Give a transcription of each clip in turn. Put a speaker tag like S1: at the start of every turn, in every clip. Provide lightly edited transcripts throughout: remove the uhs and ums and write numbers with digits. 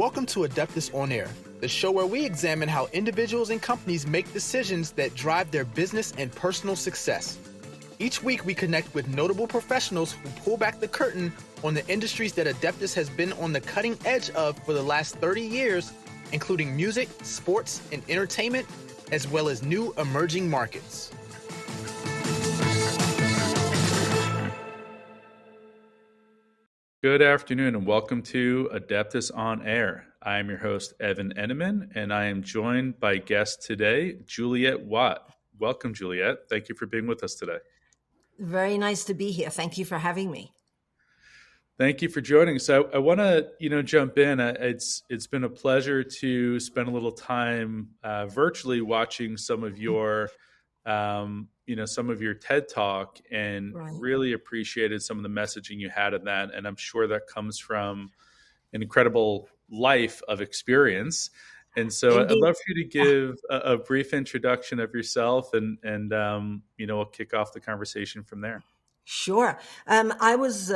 S1: Welcome to Adeptus On-Air, the show where we examine how individuals and companies make decisions that drive their business and personal success. Each week, we connect with notable professionals who pull back the curtain on the industries that Adeptus has been on the cutting edge of for the last 30 years, including music, sports, and entertainment, as well as new emerging markets.
S2: Good afternoon and welcome to Adeptus On-Air. I am your host, Evan Eneman, and I am joined by guest today, Juliette Watt. Welcome, Juliette. Thank you for being with us today.
S3: Very nice to be here. Thank you for having me.
S2: Thank you for joining. So I want to, jump in. It's been a pleasure to spend a little time virtually watching some of your some of your TED Talk, and really appreciated some of the messaging you had in that. And I'm sure that comes from an incredible life of experience. And so Indeed. I'd love for you to give a brief introduction of yourself and we'll kick off the conversation from there.
S3: Sure. I was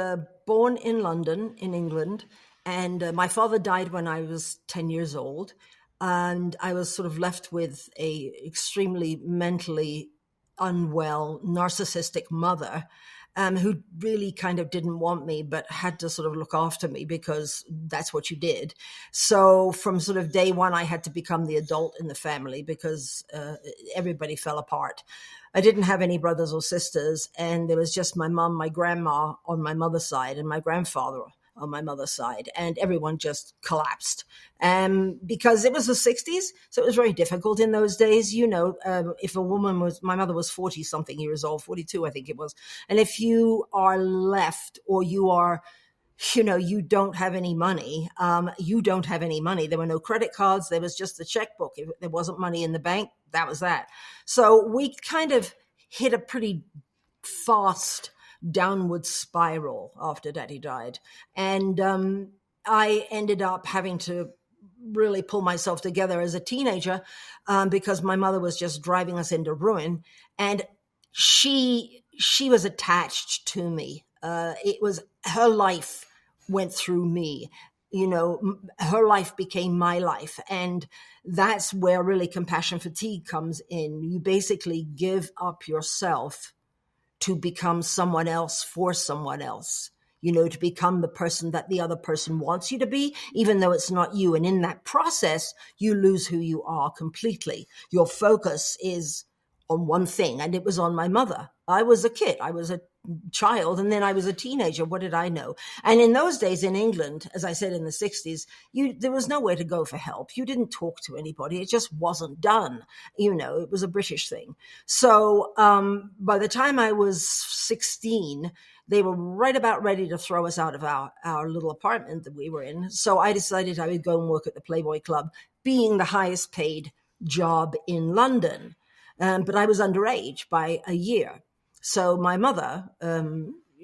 S3: born in London, in England, and my father died when I was 10 years old. And I was sort of left with a extremely mentally unwell, narcissistic mother who really kind of didn't want me, but had to sort of look after me because that's what you did. So from sort of day one, I had to become the adult in the family because everybody fell apart. I didn't have any brothers or sisters, and there was just my mom, my grandma on my mother's side, and my grandfather on my mother's side, and everyone just collapsed. Because it was the 60s, so it was very difficult in those days. If a woman my mother was 40 something years old, 42, I think it was. And if you are left or you are, you don't have any money, you don't have any money. There were no credit cards. There was just the checkbook. If there wasn't money in the bank, that was that. So we kind of hit a pretty fast downward spiral after Daddy died. And I ended up having to really pull myself together as a teenager because my mother was just driving us into ruin. And she was attached to me. It was her life went through me. Her life became my life. And that's where really compassion fatigue comes in. You basically give up yourself to become someone else for someone else, to become the person that the other person wants you to be, even though it's not you. And in that process, you lose who you are completely. Your focus is on one thing, and it was on my mother. I was a kid. I was a child, and then I was a teenager. What did I know? And in those days in England, as I said, in the 60s, there was nowhere to go for help. You didn't talk to anybody. It just wasn't done. It was a British thing. So by the time I was 16, they were right about ready to throw us out of our little apartment that we were in. So I decided I would go and work at the Playboy Club, being the highest paid job in London. But I was underage by a year. So my mother,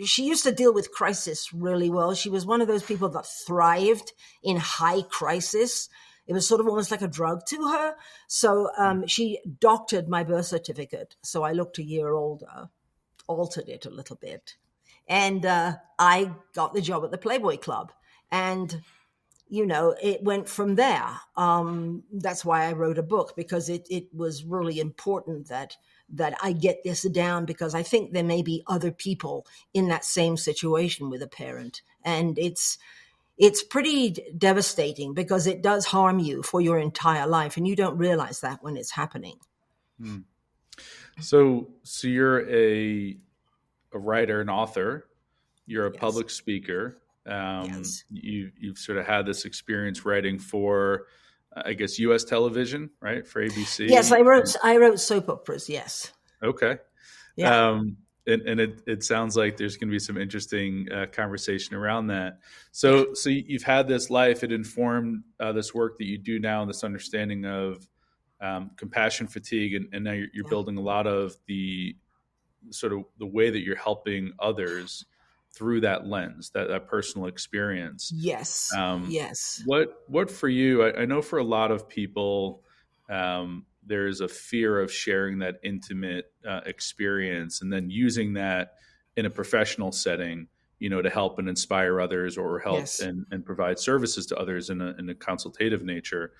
S3: she used to deal with crisis really well. She was one of those people that thrived in high crisis. It was sort of almost like a drug to her. So she doctored my birth certificate. So I looked a year older, altered it a little bit. And I got the job at the Playboy Club. And it went from there. That's why I wrote a book, because it was really important that I get this down, because I think there may be other people in that same situation with a parent. And it's pretty devastating because it does harm you for your entire life. And you don't realize that when it's happening.
S2: Hmm. So you're a writer, an author, you're a
S3: Yes.
S2: public speaker.
S3: Yes.
S2: You've sort of had this experience writing for, I guess, U.S. television, right? For ABC.
S3: Yes, I wrote soap operas. Yes.
S2: Okay.
S3: Yeah.
S2: And it sounds like there's going to be some interesting conversation around that. So you've had this life. It informed this work that you do now, and this understanding of compassion fatigue, and now you're building a lot of the sort of the way that you're helping others through that lens, that personal experience.
S3: Yes. Yes.
S2: What for you, I know for a lot of people, there's a fear of sharing that intimate experience and then using that in a professional setting, to help and inspire others, or help
S3: Yes.
S2: and provide services to others in a consultative nature.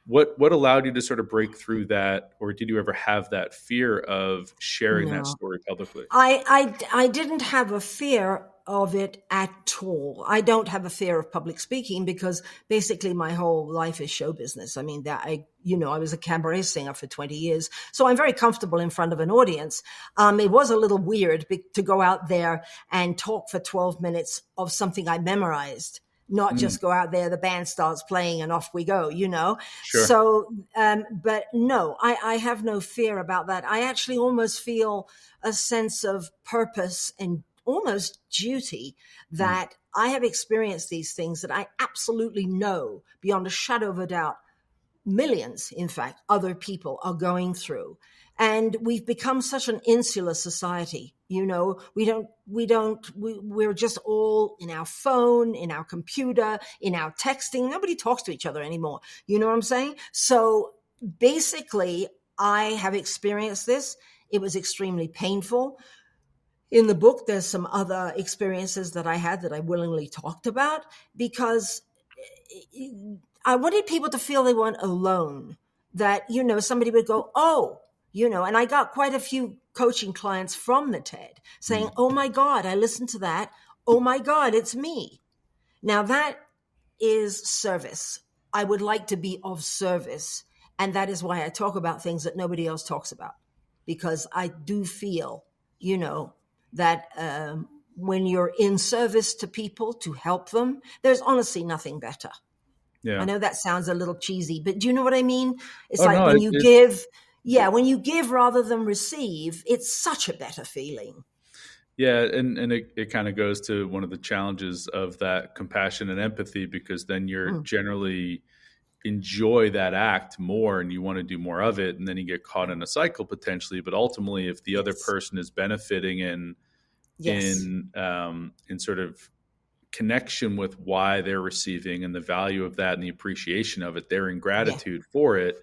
S2: What allowed you to sort of break through that, or did you ever have that fear of sharing that
S3: No.
S2: story publicly?
S3: I didn't have a fear of it at all. I don't have a fear of public speaking because basically my whole life is show business. I mean, I was a cabaret singer for 20 years, so I'm very comfortable in front of an audience. It was a little weird to go out there and talk for 12 minutes of something I memorized. Not just go out there, the band starts playing and off we go,
S2: Sure.
S3: So, but no, I have no fear about that. I actually almost feel a sense of purpose and almost duty that I have experienced these things that I absolutely know beyond a shadow of a doubt millions, in fact, other people are going through. And we've become such an insular society. We're just all in our phone, in our computer, in our texting. Nobody talks to each other anymore. You know what I'm saying? So basically, I have experienced this. It was extremely painful. In the book, there's some other experiences that I had that I willingly talked about because I wanted people to feel they weren't alone, that, somebody would go, oh, and I got quite a few coaching clients from the TED saying, oh my God, I listened to that. Oh my God, it's me. Now that is service. I would like to be of service. And that is why I talk about things that nobody else talks about, because I do feel, that when you're in service to people to help them, there's honestly nothing better.
S2: Yeah.
S3: I know that sounds a little cheesy, but do you know what I mean? It's
S2: when
S3: you give, when you give rather than receive, it's such a better feeling.
S2: Yeah, and it kind of goes to one of the challenges of that compassion and empathy, because then you're generally enjoy that act more and you want to do more of it, and then you get caught in a cycle potentially. But ultimately, if the other person is benefiting in sort of connection with why they're receiving and the value of that and the appreciation of it, they're in gratitude for it.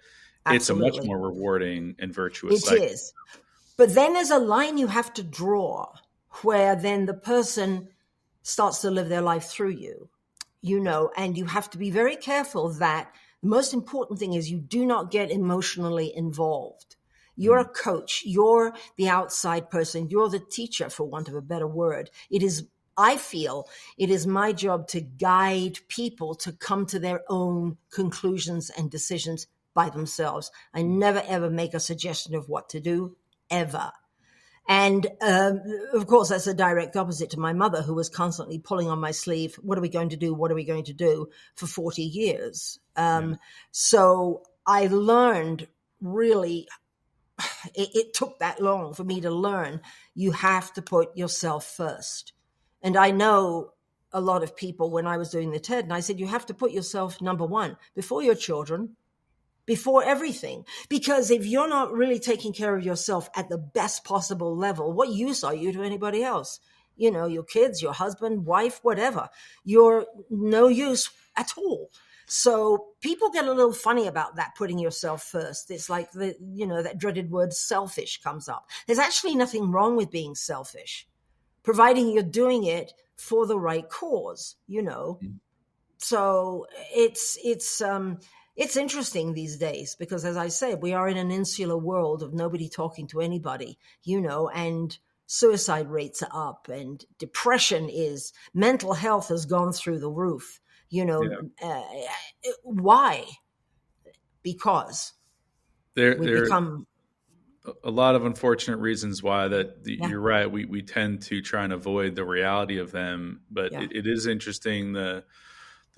S3: Absolutely.
S2: It's a much more rewarding and virtuous
S3: cycle.
S2: cycle.
S3: It is. But then there's a line you have to draw where then the person starts to live their life through you, and you have to be very careful that the most important thing is you do not get emotionally involved. You're a coach. You're the outside person. You're the teacher, for want of a better word. I feel it is my job to guide people to come to their own conclusions and decisions by themselves. I never, ever make a suggestion of what to do, ever. And of course, that's a direct opposite to my mother, who was constantly pulling on my sleeve. What are we going to do? What are we going to do for 40 years? So I learned really, it took that long for me to learn. You have to put yourself first. And I know a lot of people when I was doing the TED, and I said, you have to put yourself number one before your children, before everything. Because if you're not really taking care of yourself at the best possible level, what use are you to anybody else? Your kids, your husband, wife, whatever. You're no use at all. So people get a little funny about that, putting yourself first. It's like that dreaded word selfish comes up. There's actually nothing wrong with being selfish, providing you're doing it for the right cause, So it's interesting these days because, as I said, we are in an insular world of nobody talking to anybody, and suicide rates are up and mental health has gone through the roof, why? Because
S2: there become a lot of unfortunate reasons why you're right. We tend to try and avoid the reality of them, but it is interesting the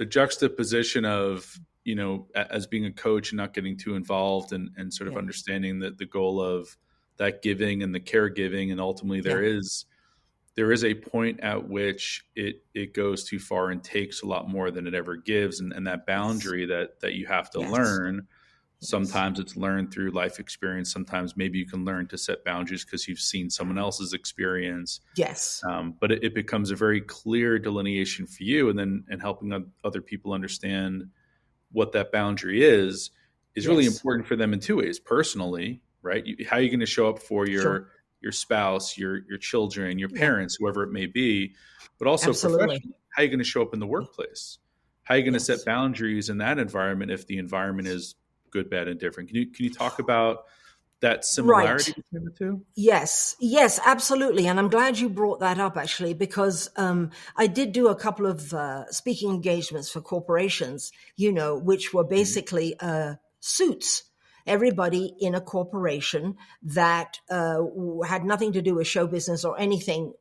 S2: juxtaposition of, as being a coach and not getting too involved and sort of understanding that the goal of that giving and the caregiving, and ultimately there is a point at which it goes too far and takes a lot more than it ever gives. And that boundary that you have to learn. Sometimes it's learned through life experience. Sometimes maybe you can learn to set boundaries because you've seen someone else's experience.
S3: Yes.
S2: But it becomes a very clear delineation for you, and helping other people understand what that boundary is really important for them in two ways. Personally, right? How are you going to show up for your your spouse, your children, your parents, whoever it may be, but also
S3: Absolutely.
S2: professionally. How are you going to show up in the workplace? How are you going to set
S3: Yes.
S2: boundaries in that environment if the environment is good, bad, and different? Can you talk about that similarity
S3: Right.
S2: between the two?
S3: Yes, absolutely. And I'm glad you brought that up, actually, because I did do a couple of speaking engagements for corporations, which were basically suits. Everybody in a corporation that had nothing to do with show business or anything,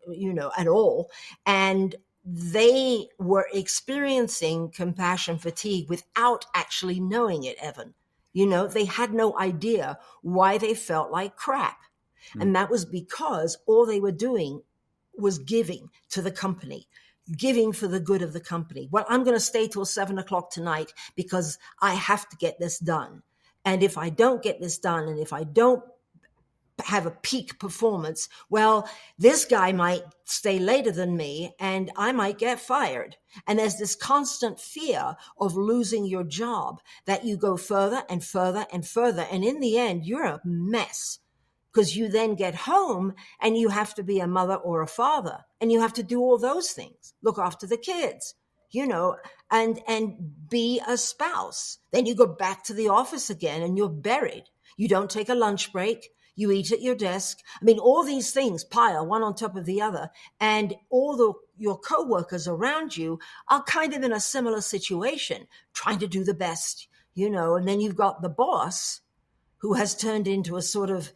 S3: at all. And they were experiencing compassion fatigue without actually knowing it, Evan. They had no idea why they felt like crap. And that was because all they were doing was giving to the company, giving for the good of the company. Well, I'm going to stay till 7:00 tonight because I have to get this done. And if I don't get this done, and if I don't have a peak performance, well, this guy might stay later than me and I might get fired. And there's this constant fear of losing your job that you go further and further and further. And in the end, you're a mess. Because you then get home and you have to be a mother or a father and you have to do all those things, look after the kids, and be a spouse. Then you go back to the office again and you're buried. You don't take a lunch break. You eat at your desk. I mean, all these things pile one on top of the other, and your coworkers around you are kind of in a similar situation, trying to do the best, and then you've got the boss who has turned into a sort of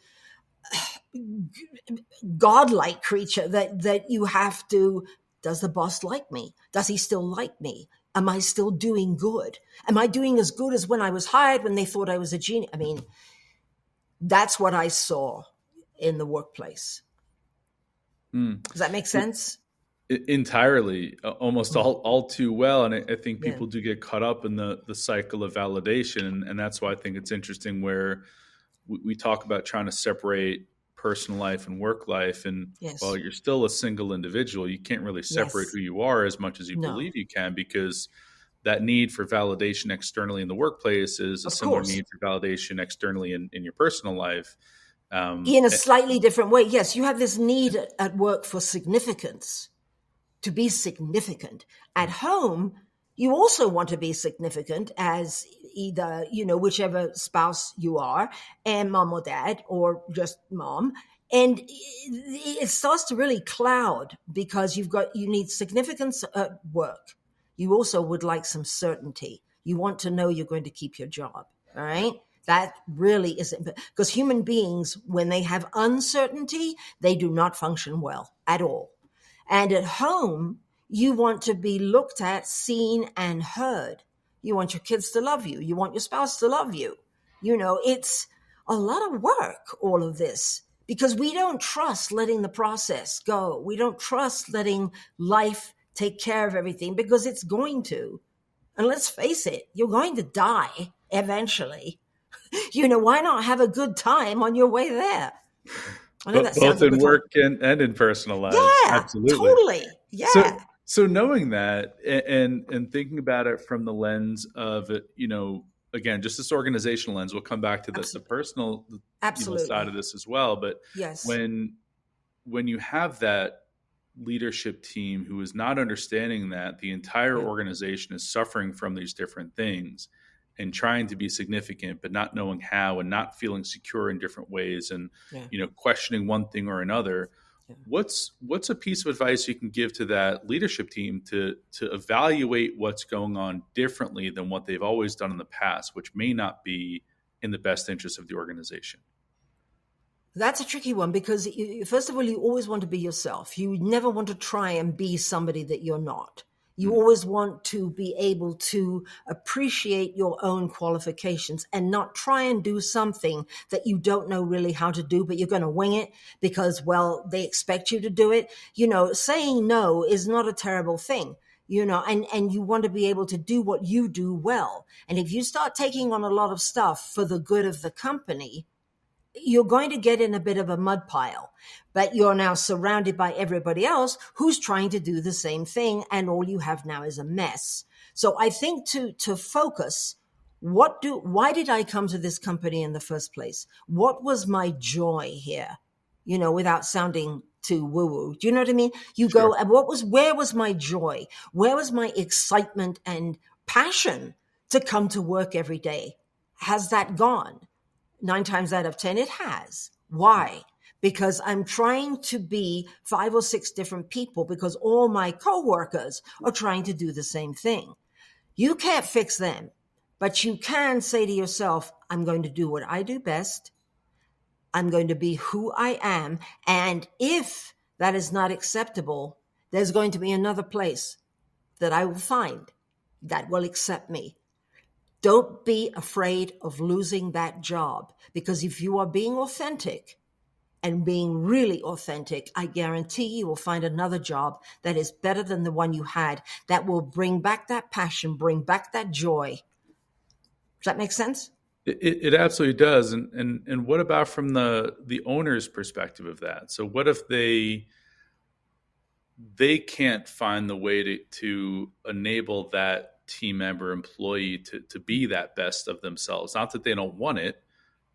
S3: godlike creature that you have to, does the boss like me? Does he still like me? Am I still doing good? Am I doing as good as when I was hired, when they thought I was a genius? I mean, that's what I saw in the workplace. Does that make sense?
S2: Entirely, almost all too well. And I think people do get caught up in the cycle of validation. And that's why I think it's interesting where we talk about trying to separate personal life and work life. And while you're still a single individual, you can't really separate who you are as much as you believe you can, because that need for validation externally in the workplace is a similar need for validation externally in your personal life.
S3: In a slightly different way. Yes, you have this need at work for significance, to be significant. At home, you also want to be significant as either, whichever spouse you are, and mom or dad, or just mom. And it starts to really cloud because you need significance at work. You also would like some certainty. You want to know you're going to keep your job. All right. That really isn't, because human beings, when they have uncertainty, they do not function well at all. And at home, you want to be looked at, seen, and heard. You want your kids to love you. You want your spouse to love you. It's a lot of work, all of this, because we don't trust letting the process go. We don't trust letting life take care of everything, because it's going to. And let's face it, you're going to die eventually. Why not have a good time on your way there? I know that
S2: both in work and in personal lives.
S3: Yeah,
S2: absolutely.
S3: Totally. Yeah.
S2: So knowing that and thinking about it from the lens of, again, just this organizational lens, we'll come back to the personal side of this as well. But when you have that leadership team who is not understanding that the entire organization is suffering from these different things and trying to be significant, but not knowing how, and not feeling secure in different ways, and questioning one thing or another. What's a piece of advice you can give to that leadership team to evaluate what's going on differently than what they've always done in the past, which may not be in the best interest of the organization?
S3: That's a tricky one, because first of all, you always want to be yourself. You never want to try and be somebody that you're not. You always want to be able to appreciate your own qualifications and not try and do something that you don't know really how to do, but you're going to wing it because, well, they expect you to do it. Saying no is not a terrible thing, and you want to be able to do what you do well. And if you start taking on a lot of stuff for the good of the company, you're going to get in a bit of a mud pile, but you're now surrounded by everybody else who's trying to do the same thing. And all you have now is a mess. So I think to focus, why did I come to this company in the first place? What was my joy here? without sounding too woo-woo. Do you know what I mean? You
S2: Sure.
S3: go, and where was my joy? Where was my excitement and passion to come to work every day? Has that gone? 9 times out of 10, it has. Why? Because I'm trying to be 5 or 6 different people because all my coworkers are trying to do the same thing. You can't fix them, but you can say to yourself, I'm going to do what I do best. I'm going to be who I am. And if that is not acceptable, there's going to be another place that I will find that will accept me. Don't be afraid of losing that job, because if you are being authentic and being really authentic, I guarantee you will find another job that is better than the one you had, that will bring back that passion, bring back that joy. Does that make sense?
S2: It absolutely does. And what about from the owner's perspective of that? So what if they can't find the way to enable that team member, employee to be that best of themselves? Not that they don't want it,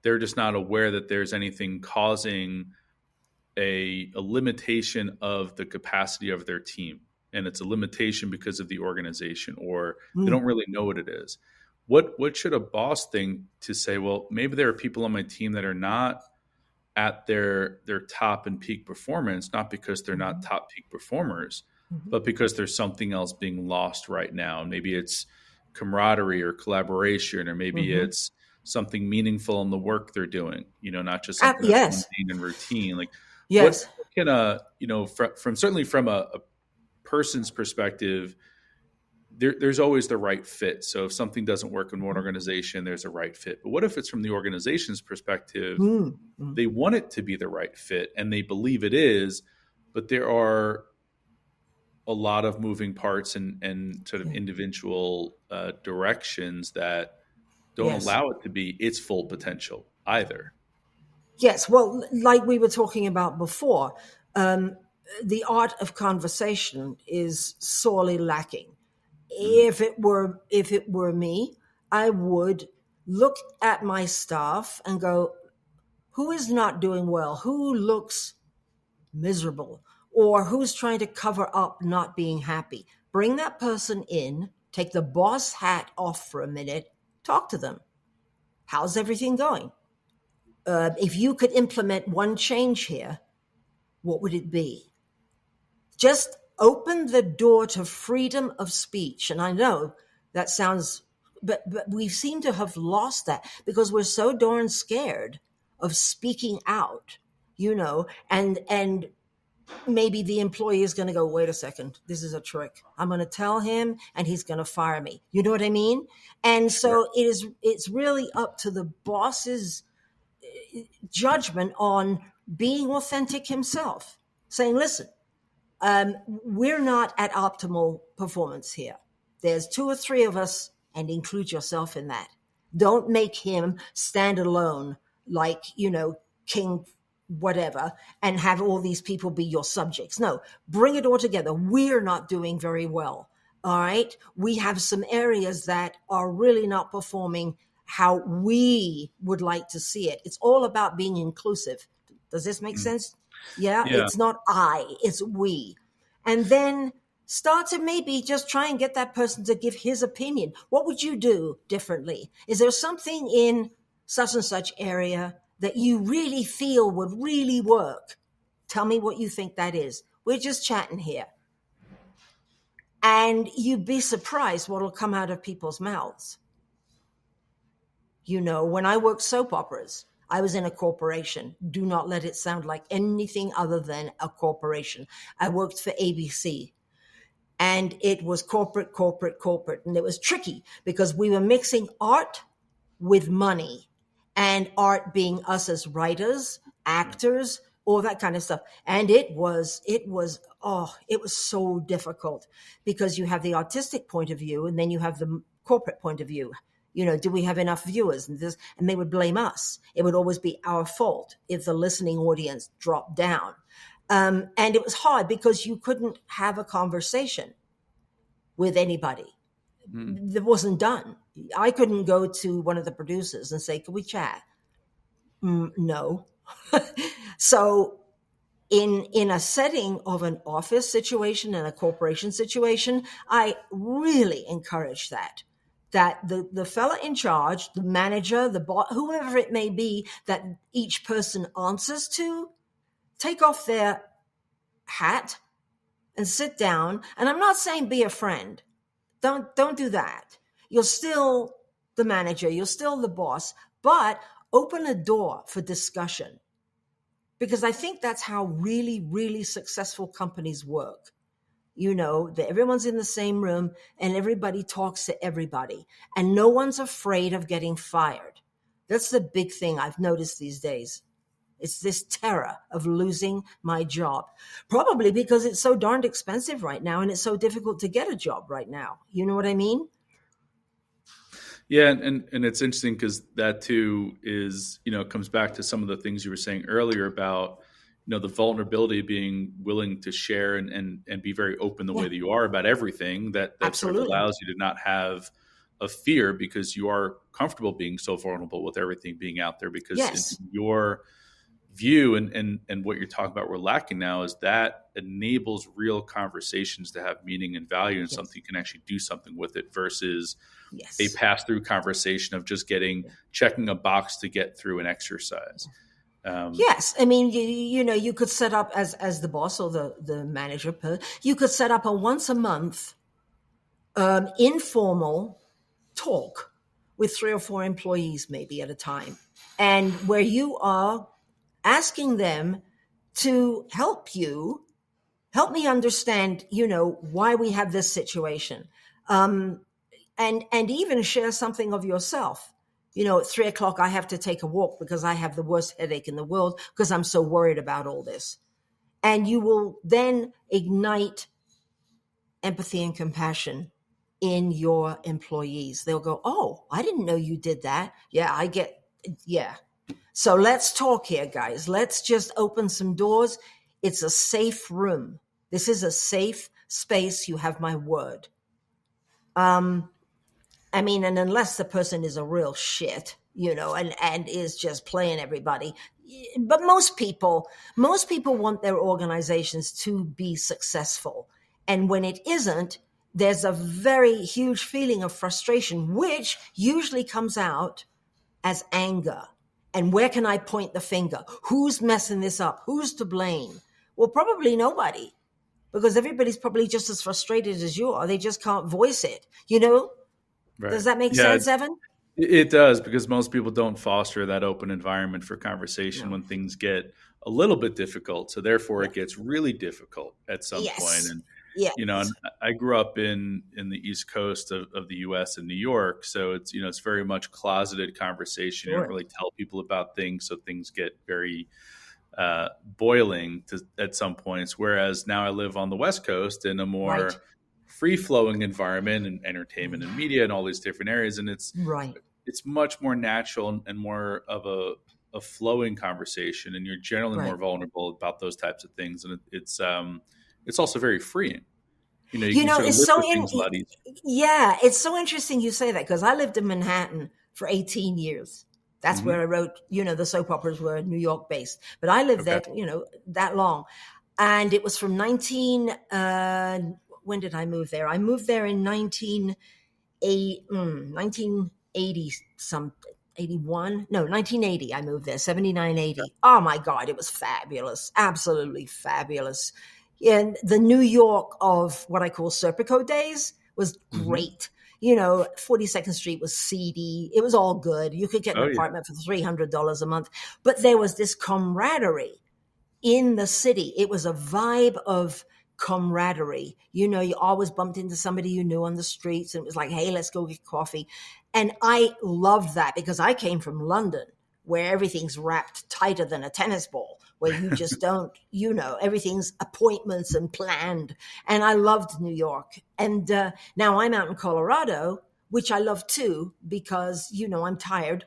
S2: they're just not aware that there's anything causing a limitation of the capacity of their team, and it's a limitation because of the organization, or they don't really know what it is. What should a boss think to say, well, maybe there are people on my team that are not at their top and peak performance, not because they're not top peak performers, but because there's something else being lost right now. Maybe it's camaraderie or collaboration, or maybe it's something meaningful in the work they're doing, not just something that's mundane and routine. Like, what can from certainly from a person's perspective, there's always the right fit. So if something doesn't work in one organization, there's a right fit. But what if it's from the organization's perspective? They want it to be the right fit and they believe it is, but there are a lot of moving parts and sort of individual directions that don't allow it to be its full potential either.
S3: Yes. Well, like we were talking about before, the art of conversation is sorely lacking. If it were me, I would look at my staff and go, who is not doing well? Who looks miserable? Or who's trying to cover up not being happy? Bring that person in, take the boss hat off for a minute, talk to them. How's everything going? If you could implement one change here, what would it be? Just open the door to freedom of speech. And I know that sounds, but we seem to have lost that because we're so darn scared of speaking out, and maybe the employee is going to go, wait a second, this is a trick. I'm going to tell him and he's going to fire me. You know what I mean? And so it's really up to the boss's judgment on being authentic himself, saying, listen, we're not at optimal performance here. There's 2 or 3 of us, and include yourself in that. Don't make him stand alone like, king whatever, and have all these people be your subjects. No, bring it all together. We're not doing very well. All right. We have some areas that are really not performing how we would like to see it. It's all about being inclusive. Does this make sense? Yeah. It's not I, it's we. And then start to maybe just try and get that person to give his opinion. What would you do differently? Is there something in such and such area that you really feel would really work? Tell me what you think that is. We're just chatting here. And you'd be surprised what will come out of people's mouths. When I worked soap operas, I was in a corporation. Do not let it sound like anything other than a corporation. I worked for ABC. And it was corporate. And it was tricky because we were mixing art with money, and art being us as writers, actors, all that kind of stuff. And it was so difficult because you have the artistic point of view and then you have the corporate point of view. Do we have enough viewers? And they would blame us. It would always be our fault if the listening audience dropped down. And it was hard because you couldn't have a conversation with anybody. That wasn't done. I couldn't go to one of the producers and say, can we chat? No. So in a setting of an office situation and a corporation situation, I really encourage that the fella in charge, the manager, the boss, whoever it may be that each person answers to, take off their hat and sit down. And I'm not saying be a friend. Don't do that. You're still the manager, you're still the boss, but open a door for discussion. Because I think that's how really, really successful companies work. That everyone's in the same room and everybody talks to everybody. And no one's afraid of getting fired. That's the big thing I've noticed these days. It's this terror of losing my job. Probably because it's so darned expensive right now and it's so difficult to get a job right now. You know what I mean?
S2: Yeah, and it's interesting because that too is, comes back to some of the things you were saying earlier about, the vulnerability, being willing to share and be very open the way that you are about everything, that sort of allows you to not have a fear because you are comfortable being so vulnerable with everything being out there, because in your view and what you're talking about we're lacking now is that enables real conversations to have meaning and value, and something you can actually do something with it versus a pass-through conversation of just checking a box to get through an exercise.
S3: Yes. I mean, you could set up as the boss or the manager, you could set up a once a month informal talk with 3 or 4 employees maybe at a time, and where you are asking them to help me understand, why we have this situation. And even share something of yourself. At 3:00, I have to take a walk because I have the worst headache in the world because I'm so worried about all this. And you will then ignite empathy and compassion in your employees. They'll go, oh, I didn't know you did that. Yeah. So let's talk here, guys. Let's just open some doors. It's a safe room. This is a safe space. You have my word. And unless the person is a real shit, and is just playing everybody. But most people want their organizations to be successful. And when it isn't, there's a very huge feeling of frustration, which usually comes out as anger. And where can I point the finger? Who's messing this up? Who's to blame? Well, probably nobody, because everybody's probably just as frustrated as you are. They just can't voice it, Right. Does that make sense, Evan?
S2: It does, because most people don't foster that open environment for conversation when things get a little bit difficult. So therefore it gets really difficult at some point. And, and I grew up in the East Coast of the US in New York. So it's, it's very much closeted conversation. You don't really tell people about things. So things get very boiling at some points. Whereas now I live on the West Coast in a more free-flowing environment and entertainment and media and all these different areas. And it's much more natural and more of a flowing conversation. And you're generally more vulnerable about those types of things. And it's also very freeing.
S3: It's so it's so interesting you say that, because I lived in Manhattan for 18 years. That's where I wrote, the soap operas were New York based, but I lived there, that long. And it was from when did I move there? I moved there in 1980. I moved there, 79, 80. Oh my God, it was fabulous. Absolutely fabulous. And the New York of what I call Serpico days was great. 42nd Street was seedy. It was all good. You could get an apartment for $300 a month. But there was this camaraderie in the city. It was a vibe of camaraderie. You always bumped into somebody you knew on the streets, and it was like, hey, let's go get coffee. And I loved that, because I came from London, where everything's wrapped tighter than a tennis ball, where you just don't, everything's appointments and planned. And I loved New York. And now I'm out in Colorado, which I love too, because, I'm tired.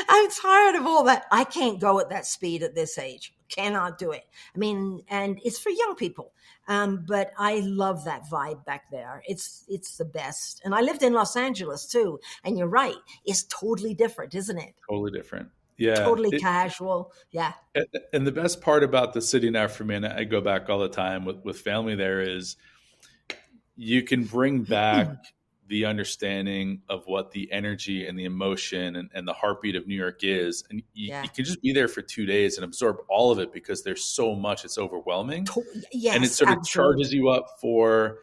S3: I'm tired of all that. I can't go at that speed at this age. Cannot do it. I mean, and it's for young people. But I love that vibe back there. It's the best. And I lived in Los Angeles too. And you're right. It's totally different, isn't it?
S2: Totally different. Yeah.
S3: totally casual. Yeah.
S2: And the best part about the city now for me, and I go back all the time with family there, is you can bring back the understanding of what the energy and the emotion and the heartbeat of New York is. And you
S3: Yeah.
S2: can just be there for 2 days and absorb all of it because there's so much, it's overwhelming. And it
S3: Yes,
S2: sort of
S3: absolutely.
S2: charges you up for,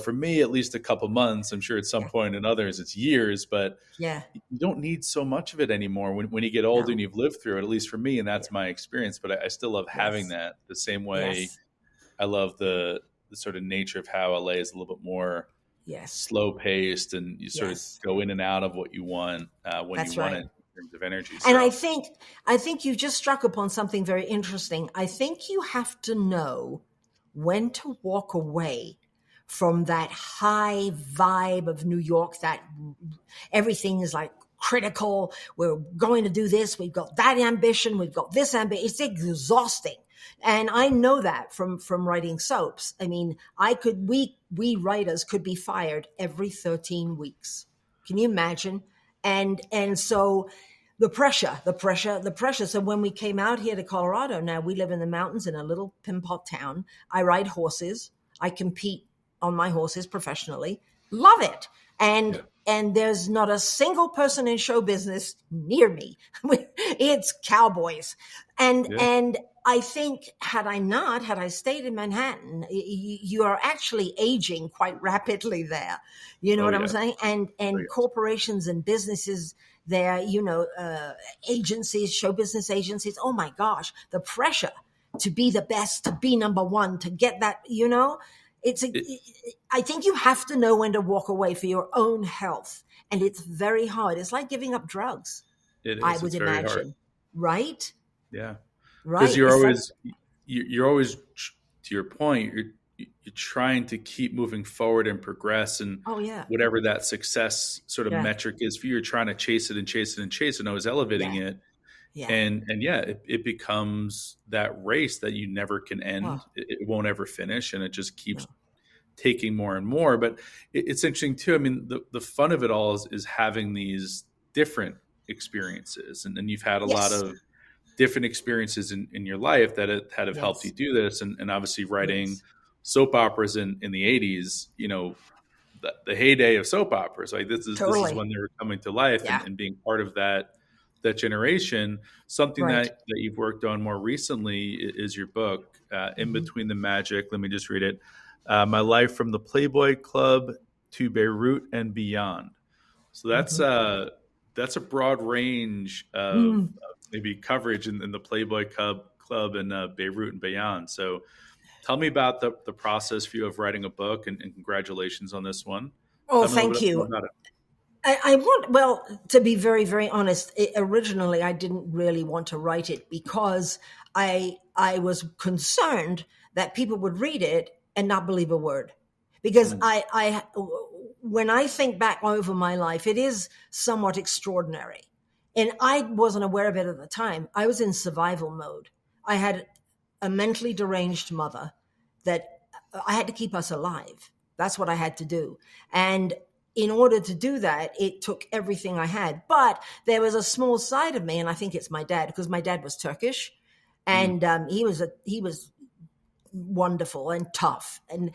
S2: for me, at least a couple months. I'm sure at some
S3: Yeah.
S2: point in others, it's years, but
S3: Yeah.
S2: you don't need so much of it anymore when you get older and
S3: No.
S2: you've lived through it, at least for me. And
S3: Yeah.
S2: that's my experience, but I still love having
S3: Yes.
S2: that the same way.
S3: Yes.
S2: I love the sort of nature of how LA is a little bit more
S3: Yes.
S2: slow paced, and you sort of
S3: Yes.
S2: go in and out of what you want when you
S3: That's
S2: want it
S3: right.
S2: in terms of energy.
S3: And
S2: So
S3: I think you just struck upon something very interesting. I think you have to know when to walk away from that high vibe of New York, that everything is like critical. We're going to do this. We've got that ambition. We've got this ambition. It's exhausting. And I know that from writing soaps. I mean, we writers could be fired every 13 weeks. Can you imagine? And so the pressure. So when we came out here to Colorado, now we live in the mountains in a little pinpot town. I ride horses. I compete on my horses professionally. Love it.
S2: yeah,
S3: And there's not a single person in show business near me. It's cowboys.
S2: yeah,
S3: And I think had I stayed in Manhattan, you are actually aging quite rapidly there. You know
S2: oh
S3: what I'm
S2: yeah,
S3: saying?
S2: oh
S3: And
S2: yes,
S3: corporations and businesses there, agencies, show business agencies. Oh my gosh, the pressure to be the best, to be number one, to get that,
S2: it,
S3: I think you have to know when to walk away for your own health. And it's very hard. It's like giving up drugs,
S2: it
S3: I
S2: is.
S3: would
S2: It's very hard.
S3: imagine. Right?
S2: Yeah, because
S3: Right. It's like,
S2: you're always, to your point, you're trying to keep moving forward and progress, and
S3: oh yeah.
S2: whatever that success sort of
S3: Yeah.
S2: metric is for you, you're trying to chase it and chase it and chase it. And I was elevating
S3: Yeah.
S2: it.
S3: Yeah.
S2: And yeah, it becomes that race that you never can
S3: Oh,
S2: end. It won't ever finish, and it just keeps
S3: no.
S2: taking more and more. But it's interesting too. I mean, the fun of it all is having these different experiences, and you've had a lot
S3: Yes.
S2: of different experiences in your life that have helped you
S3: Yes.
S2: do this. And obviously writing
S3: Yes.
S2: soap operas in the 80s, the heyday of soap operas, like this is
S3: Totally.
S2: when they were coming to life,
S3: Yeah.
S2: and being part of that generation. Something
S3: Right.
S2: that you've worked on more recently is your book, In
S3: Mm-hmm.
S2: Between the Magic. Let me just read it. My Life from the Playboy Club to Beirut and Beyond. So
S3: Mm-hmm.
S2: that's a broad range of
S3: Mm.
S2: maybe coverage in the Playboy Club and Beirut and Beyond. So tell me about the process for you of writing a book, and congratulations on this one.
S3: Oh,
S2: Tell me a little
S3: thank
S2: bit more
S3: you.
S2: about it.
S3: I want, well, to be very, very honest, originally I didn't really want to write it because I was concerned that people would read it and not believe a word. Because
S2: Mm,
S3: when I think back over my life, it is somewhat extraordinary. And I wasn't aware of it at the time. I was in survival mode. I had a mentally deranged mother that I had to keep us alive. That's what I had to do. And in order to do that, it took everything I had. But there was a small side of me, and I think it's my dad, because my dad was Turkish,
S2: mm.
S3: and he was wonderful and tough, and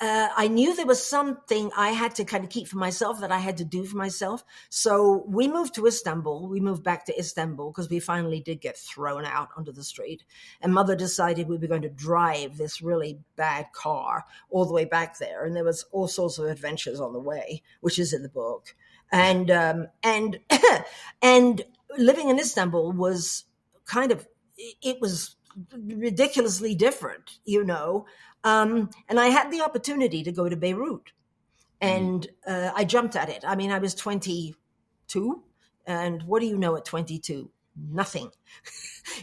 S3: I knew there was something I had to kind of keep for myself, that I had to do for myself. So we moved to Istanbul. We moved back to Istanbul because we finally did get thrown out onto the street. And mother decided we were going to drive this really bad car all the way back there. And there was all sorts of adventures on the way, which is in the book. And and living in Istanbul was it was ridiculously different. And I had the opportunity to go to Beirut,
S2: Mm.
S3: and I jumped at it. I mean, I was 22, and what do you know at 22? Nothing.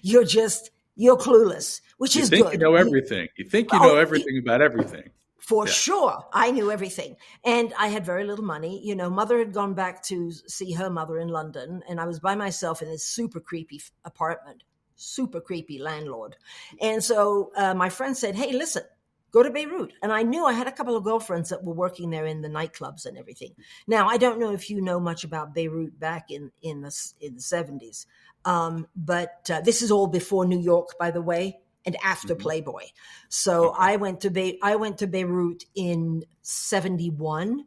S3: You're clueless, which
S2: You
S3: is
S2: think you
S3: good.
S2: know everything. You think you know
S3: Oh,
S2: everything about everything.
S3: for
S2: Yeah.
S3: sure. I knew everything. And I had very little money. Mother had gone back to see her mother in London, and I was by myself in this super creepy apartment, super creepy landlord. And so my friend said, "Hey, listen, Go to Beirut. And I knew I had a couple of girlfriends that were working there in the nightclubs and everything. Now, I don't know if you know much about Beirut back in the 70s. But this is all before New York, by the way, and after Playboy. So
S2: Okay.
S3: I went to Beirut in 71,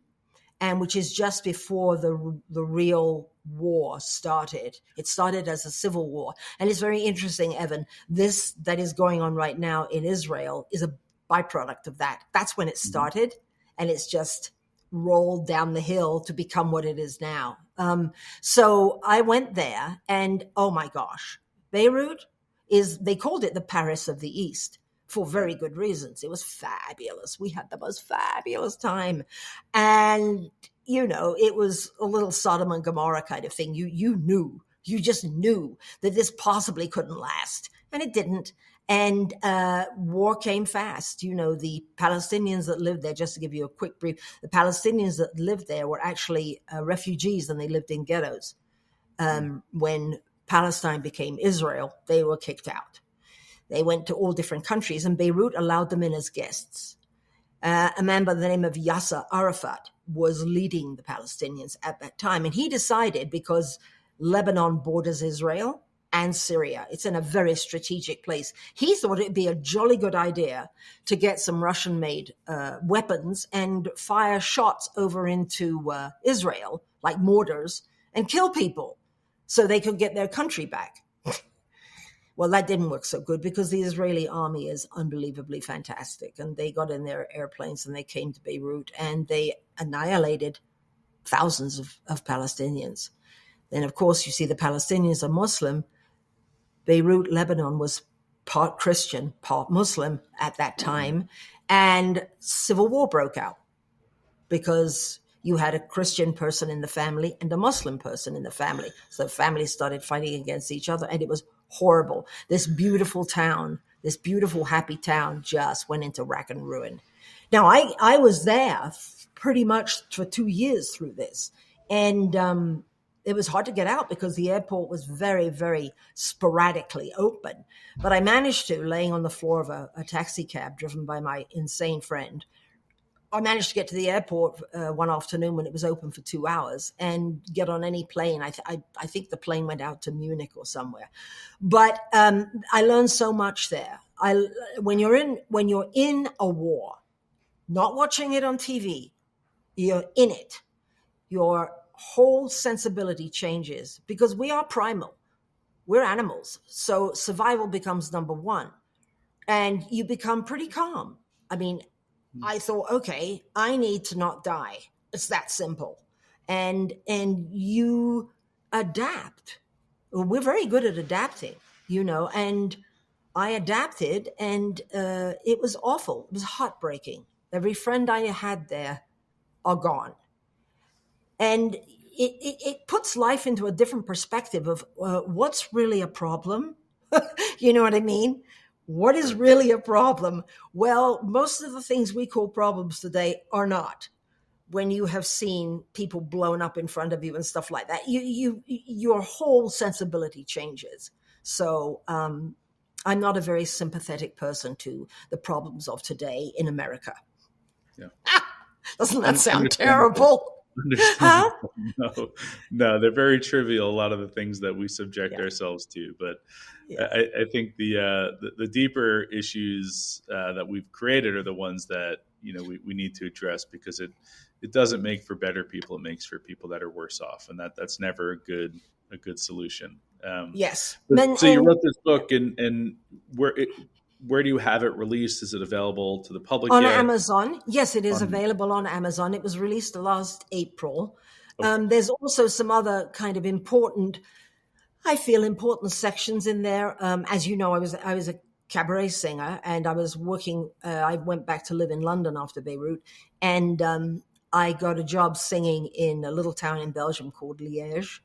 S3: and which is just before the real war started. It started as a civil war. And it's very interesting, Evan, this that is going on right now in Israel is a byproduct of that. That's when it started, and it's just rolled down the hill to become what it is now. So I went there, and oh my gosh, Beirut they called it the Paris of the East for very good reasons. It was fabulous. We had the most fabulous time. And, it was a little Sodom and Gomorrah kind of thing. You just knew that this possibly couldn't last. And it didn't. And war came fast. The Palestinians that lived there, just to give you a quick brief, the Palestinians that lived there were actually refugees, and they lived in ghettos. When Palestine became Israel, they were kicked out. They went to all different countries, and Beirut allowed them in as guests. A man by the name of Yasser Arafat was leading the Palestinians at that time. And he decided, because Lebanon borders Israel and Syria, it's in a very strategic place, he thought it'd be a jolly good idea to get some Russian-made weapons and fire shots over into Israel, like mortars, and kill people so they could get their country back. Well, that didn't work so good, because the Israeli army is unbelievably fantastic. And they got in their airplanes and they came to Beirut, and they annihilated thousands of Palestinians. Then, of course, you see the Palestinians are Muslim. Beirut, Lebanon was part Christian, part Muslim at that time. And civil war broke out because you had a Christian person in the family and a Muslim person in the family. So families started fighting against each other, and it was horrible. This beautiful town, this beautiful, happy town just went into rack and ruin. Now, I was there pretty much for 2 years through this. And it was hard to get out because the airport was very, very sporadically open. But I managed to, laying on the floor of a taxi cab driven by my insane friend, I managed to get to the airport one afternoon when it was open for 2 hours and get on any plane. I think the plane went out to Munich or somewhere. But I learned so much there. When you're in a war, not watching it on TV, you're in it. Your whole sensibility changes, because we are primal. We're animals. So survival becomes number one. And you become pretty calm. I mean, I thought, okay, I need to not die. It's that simple. And you adapt. We're very good at adapting, and I adapted, and it was awful. It was heartbreaking. Every friend I had there are gone. And it puts life into a different perspective of what's really a problem. You know what I mean? What is really a problem? Well, most of the things we call problems today are not. When you have seen people blown up in front of you and stuff like that, your whole sensibility changes. So I'm not a very sympathetic person to the problems of today in America.
S2: Yeah.
S3: Doesn't that sound terrible?
S2: Huh? No, they're very trivial, a lot of the things that we subject ourselves to. But I think the deeper issues that we've created are the ones that we need to address, because it doesn't make for better people. It makes for people that are worse off, and that's never a good solution.
S3: Yes.
S2: So you wrote this book, and where do you have it released? Is it available to the public
S3: on
S2: yet?
S3: Amazon? Yes, it is available on Amazon. It was released last April. Okay. There's also some other kind of important sections in there. As you know, I was a cabaret singer, and I was working. I went back to live in London after Beirut, and I got a job singing in a little town in Belgium called Liège.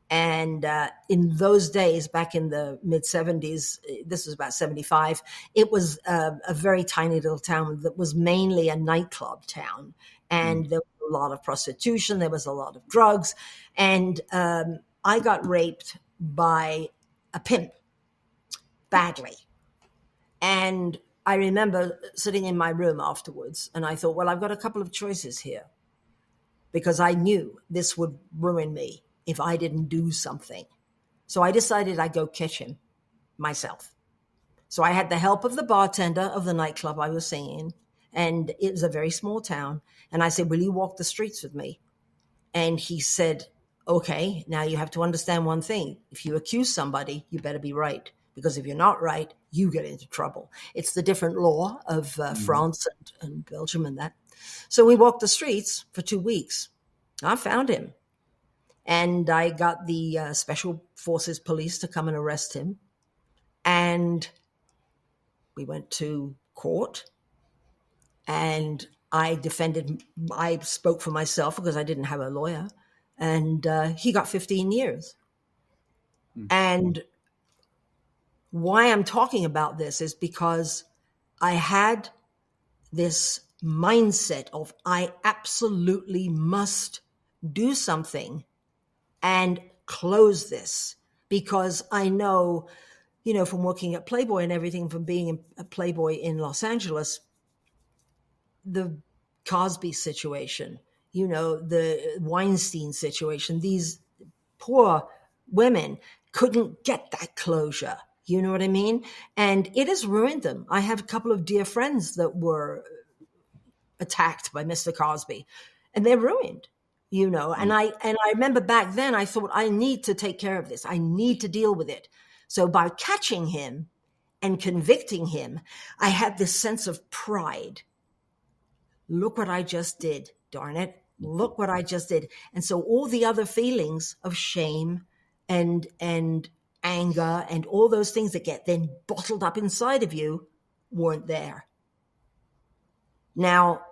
S3: And in those days, back in the mid-'70s, this was about 75, it was a very tiny little town that was mainly a nightclub town. And there was a lot of prostitution, there was a lot of drugs. And I got raped by a pimp badly. And I remember sitting in my room afterwards, and I thought, well, I've got a couple of choices here, because I knew this would ruin me if I didn't do something. So I decided I'd go catch him myself. So I had the help of the bartender of the nightclub I was singing, and it was a very small town. And I said, will you walk the streets with me? And he said, okay, now you have to understand one thing. If you accuse somebody, you better be right. Because if you're not right, you get into trouble. It's the different law of France and Belgium and that. So we walked the streets for 2 weeks. I found him. And I got the Special Forces police to come and arrest him. And we went to court. And I spoke for myself because I didn't have a lawyer. And he got 15 years. And why I'm talking about this is because I had this mindset of I absolutely must do something and close this, because I know, from working at Playboy and everything, from being a Playboy in Los Angeles, the Cosby situation, the Weinstein situation, these poor women couldn't get that closure. You know what I mean? And it has ruined them. I have a couple of dear friends that were attacked by Mr. Cosby, and they're ruined, And I remember back then I thought, I need to take care of this. I need to deal with it. So by catching him and convicting him, I had this sense of pride. Look what I just did, darn it. Look what I just did. And so all the other feelings of shame and anger and all those things that get then bottled up inside of you weren't there. Now,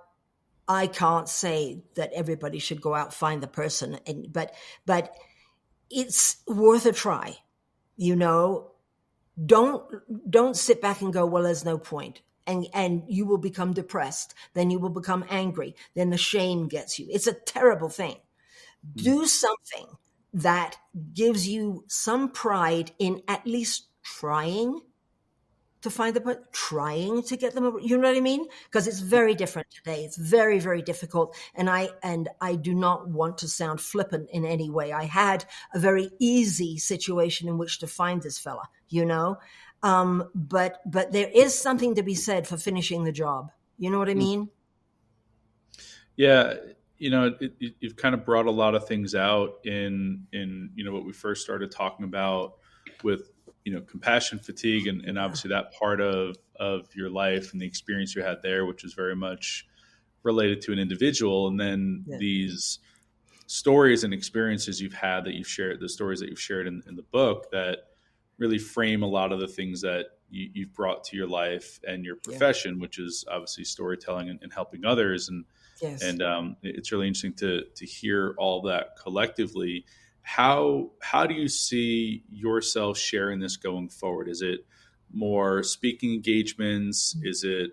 S3: I can't say that everybody should go out, find the person, but it's worth a try. Don't sit back and go, well, there's no point. And you will become depressed. Then you will become angry. Then the shame gets you. It's a terrible thing. Do something that gives you some pride in at least trying to find the person, trying to get them over. You know what I mean? Because it's very different today. It's very, very difficult. And I do not want to sound flippant in any way. I had a very easy situation in which to find this fella, but there is something to be said for finishing the job. You know what I mean?
S2: Yeah. You've kind of brought a lot of things out in what we first started talking about with, compassion fatigue and obviously that part of your life and the experience you had there, which is very much related to an individual. And then these stories and experiences you've had that you've shared, the stories that you've shared in the book that really frame a lot of the things that you've brought to your life and your profession, which is obviously storytelling and helping others. And it's really interesting to hear all that collectively. How do you see yourself sharing this going forward? Is it more speaking engagements? Is it,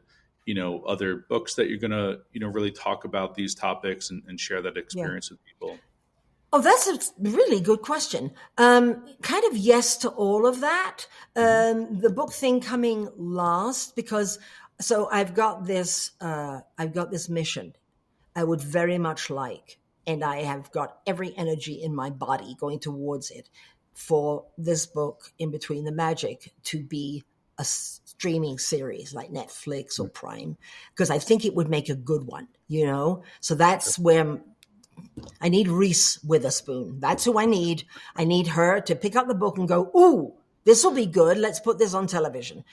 S2: other books that you're going to, really talk about these topics and share that experience with people?
S3: Oh, that's a really good question. Kind of yes to all of that. The book thing coming last, because I've got this mission I would very much like, and I have got every energy in my body going towards it, for this book, In Between the Magic, to be a streaming series like Netflix or Prime, because I think it would make a good one, So that's where I need Reese Witherspoon. That's who I need. I need her to pick up the book and go, ooh, this will be good. Let's put this on television.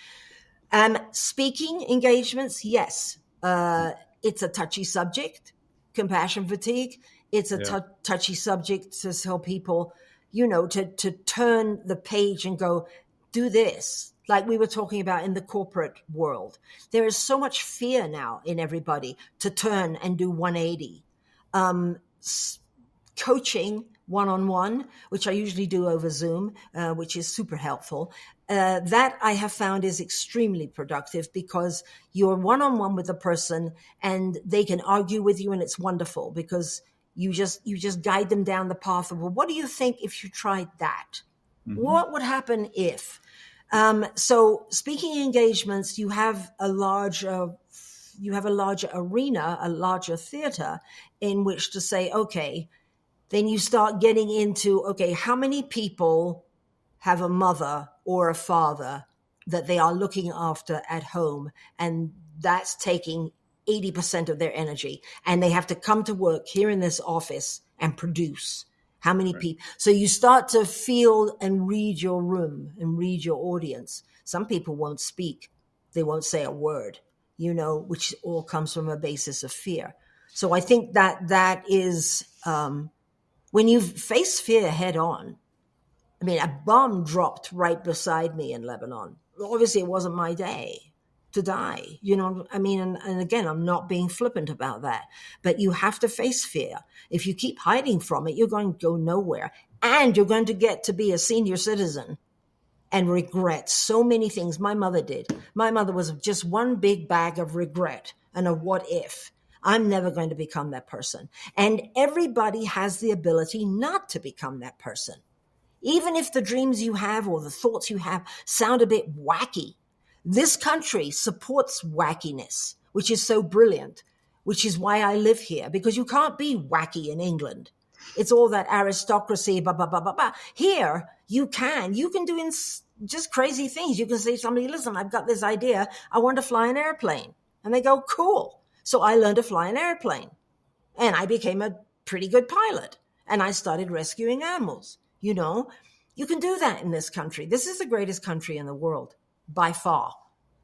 S3: Speaking engagements, yes. It's a touchy subject, compassion fatigue. It's a touchy subject to tell people, to turn the page and go, do this. Like we were talking about in the corporate world. There is so much fear now in everybody to turn and do 180. Coaching one-on-one, which I usually do over Zoom, which is super helpful. That I have found is extremely productive, because you're one-on-one with a person and they can argue with you, and it's wonderful because you just guide them down the path of, well, what do you think if you tried that? Mm-hmm. What would happen if? So speaking engagements, you have a larger arena, a larger theater in which to say, okay, then you start getting into, okay, how many people have a mother or a father that they are looking after at home, and that's taking 80% of their energy, and they have to come to work here in this office and produce. How many people? So you start to feel and read your room and read your audience. Some people won't speak. They won't say a word, which all comes from a basis of fear. So I think that is, when you face fear head on. I mean, a bomb dropped right beside me in Lebanon. Obviously, it wasn't my day to die. And again, I'm not being flippant about that. But you have to face fear. If you keep hiding from it, you're going to go nowhere. And you're going to get to be a senior citizen and regret so many things. My mother did. My mother was just one big bag of regret and a what if. I'm never going to become that person. And everybody has the ability not to become that person. Even if the dreams you have or the thoughts you have sound a bit wacky, this country supports wackiness, which is so brilliant, which is why I live here, because you can't be wacky in England. It's all that aristocracy, blah, blah, blah, blah, blah. Here, you can do just crazy things. You can say to somebody, listen, I've got this idea. I want to fly an airplane. And they go, cool. So I learned to fly an airplane. And I became a pretty good pilot. And I started rescuing animals. You can do that in this country. This is the greatest country in the world by far.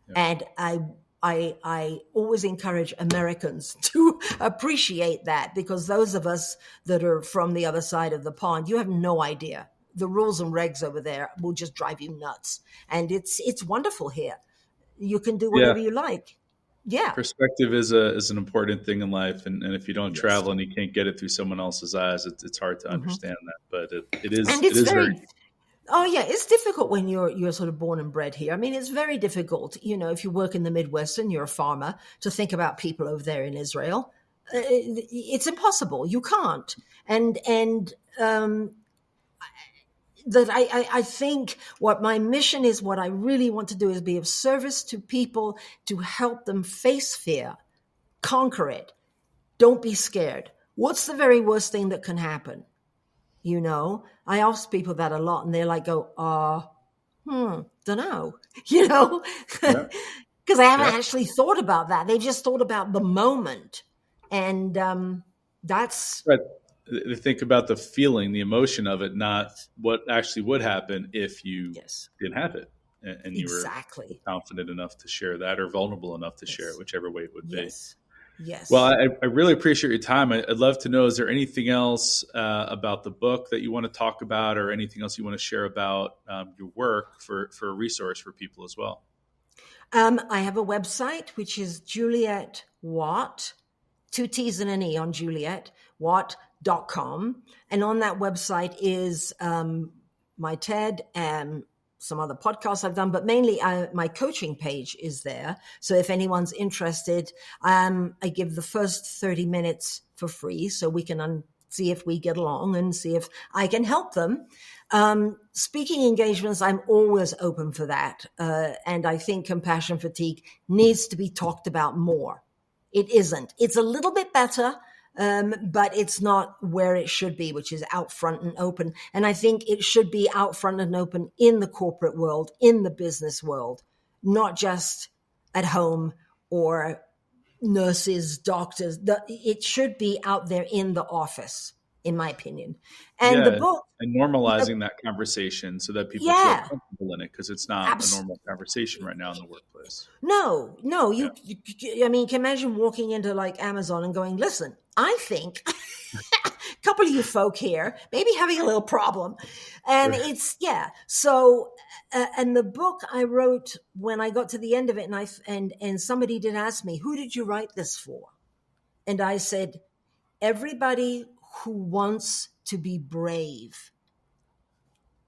S3: Yeah. And I always encourage Americans to appreciate that, because those of us that are from the other side of the pond, you have no idea. The rules and regs over there will just drive you nuts. And it's wonderful here. You can do whatever you like. Yeah.
S2: Perspective is an important thing in life. And if you don't travel and you can't get it through someone else's eyes, it's hard to understand that. But it is very.
S3: Oh yeah, it's difficult when you're sort of born and bred here. I mean, it's very difficult, if you work in the Midwest and you're a farmer, to think about people over there in Israel. It's impossible. You can't. And that I think what my mission is, what I really want to do is be of service to people, to help them face fear, conquer it. Don't be scared. What's the very worst thing that can happen? I ask people that a lot, and they're like, don't know, because I haven't actually thought about that. They just thought about the moment. And that's
S2: right. They think about the feeling, the emotion of it, not what actually would happen if you didn't have it. And you were confident enough to share that, or vulnerable enough to share it, whichever way it would be.
S3: Yes.
S2: Well, I really appreciate your time. I'd love to know, is there anything else about the book that you want to talk about, or anything else you want to share about your work for a resource for people as well?
S3: I have a website, which is Juliette Watt, 2 T's and an E on Juliette, Watt.com. And on that website is my TED and some other podcasts I've done, but mainly my coaching page is there. So if anyone's interested, I give the first 30 minutes for free, so we can see if we get along and see if I can help them. Speaking engagements, I'm always open for that. And I think compassion fatigue needs to be talked about more. It isn't. It's a little bit better, but it's not where it should be, which is out front and open. And I think it should be out front and open in the corporate world, in the business world, not just at home or nurses, doctors. It should be out there in the office, in my opinion. And the book,
S2: and normalizing that conversation so that people feel comfortable in it, because it's not a normal conversation right now in the workplace.
S3: No. You can imagine walking into like Amazon and going, listen, I think a couple of you folk here maybe having a little problem. And So, and the book I wrote, when I got to the end of it, and somebody did ask me, who did you write this for? And I said, everybody who wants to be brave.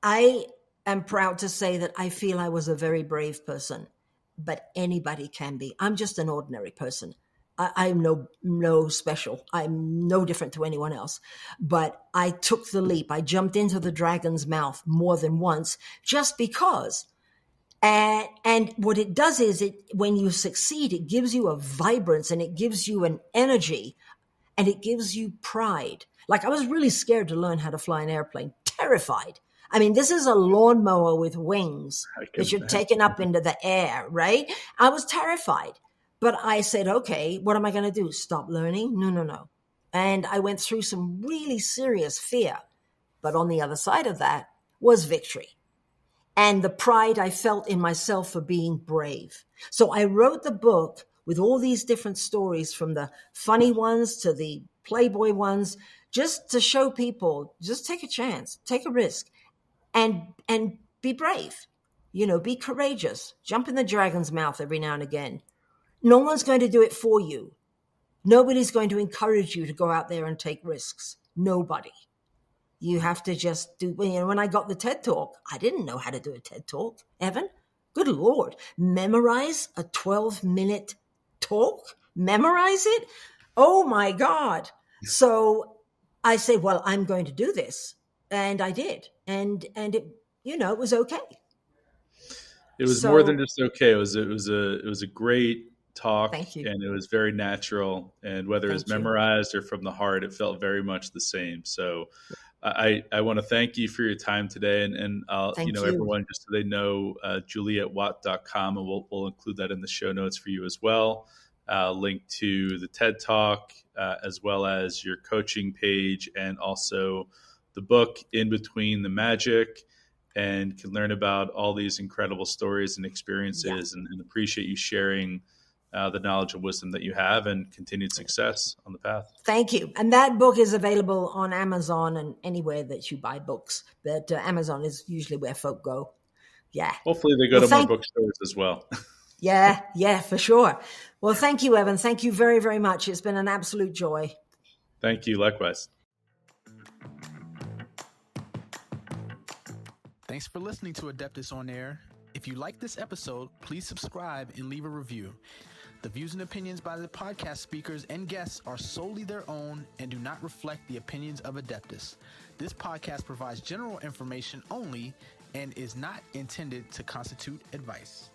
S3: I am proud to say that I feel I was a very brave person, but anybody can be. I'm just an ordinary person. I'm no special. I'm no different to anyone else. But I took the leap. I jumped into the dragon's mouth more than once, just because And what it does is when you succeed, it gives you a vibrance and it gives you an energy and it gives you pride. Like I was really scared to learn how to fly an airplane, terrified. I mean, this is a lawnmower with wings that you're taking up into the air, right? I was terrified, but I said, okay, what am I going to do? Stop learning? No. And I went through some really serious fear. But on the other side of that was victory and the pride I felt in myself for being brave. So I wrote the book with all these different stories, from the funny ones to the Playboy ones, just to show people, just take a chance, take a risk, and be brave. Be courageous. Jump in the dragon's mouth every now and again. No one's going to do it for you. Nobody's going to encourage you to go out there and take risks. Nobody. You have to just do. When I got the TED Talk, I didn't know how to do a TED Talk, Evan. Good Lord. Memorize a 12-minute talk? Memorize it? Oh, my God. So I said, well, I'm going to do this. And I did. And it, it was okay.
S2: It was more than just okay. It was a great talk.
S3: Thank you.
S2: And it was very natural. And whether it was memorized or from the heart, it felt very much the same. So I want to thank you for your time today, and everyone, just so they know, JulietteWatt.com, and we'll include that in the show notes for you as well. Link to the TED Talk, as well as your coaching page, and also the book In Between the Magic, and can learn about all these incredible stories and experiences, and appreciate you sharing the knowledge and wisdom that you have, and continued success on the path.
S3: Thank you. And that book is available on Amazon and anywhere that you buy books. But Amazon is usually where folk go. Yeah.
S2: Hopefully they go to more bookstores as well.
S3: Yeah, for sure. Well, thank you, Evan. Thank you very, very much. It's been an absolute joy.
S2: Thank you. Likewise.
S1: Thanks for listening to Adeptus On-Air. If you like this episode, please subscribe and leave a review. The views and opinions by the podcast speakers and guests are solely their own and do not reflect the opinions of Adeptus. This podcast provides general information only and is not intended to constitute advice.